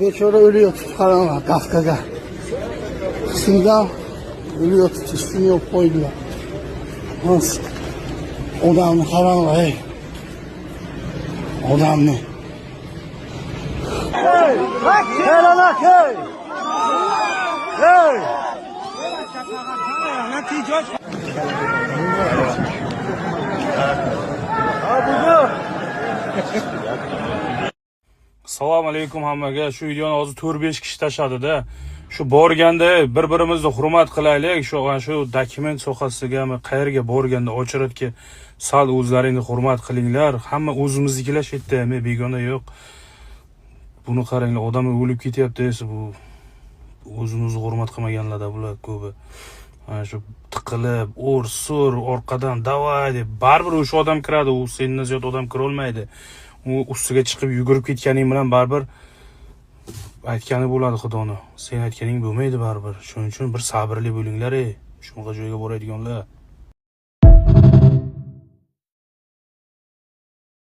Bechora o'layotibdi, qaranglar, Kafkaga. Sindan o'layotibdi, ustini yopib qo'ydilar. Odamni qaranglar, ey. Odamni. Hey! Kelanak, hey! Hey! Assalomu alaykum hammaga. Shu videoni hozir 4-5 kishi tashladida. Shu borganda bir-birimizni hurmat qilaylik. Shu dokument sohasigami, qayerga borganda ochiratga sal o'zlaringni hurmat qilinglar. Hamma o'zimiznikilar shu yerda, begona yo'q. Buni qaranglar, odamlar o'lib ketyapti esa bu o'zimizni hurmat qilmaganlarda bular ko'pi. Shu tiqilib, o'r-sur, orqadan davay deb baribir o'sha odam kiradi, u sendan ziyod odam kira olmaydi. U ustiga chiqib yugurib ketganing bilan baribir aytgani bo'ladi Xudoni. Sen aytganing bo'lmaydi baribir. Shuning uchun bir sabrli bo'linglar, shunaqa joyga boradiganlar.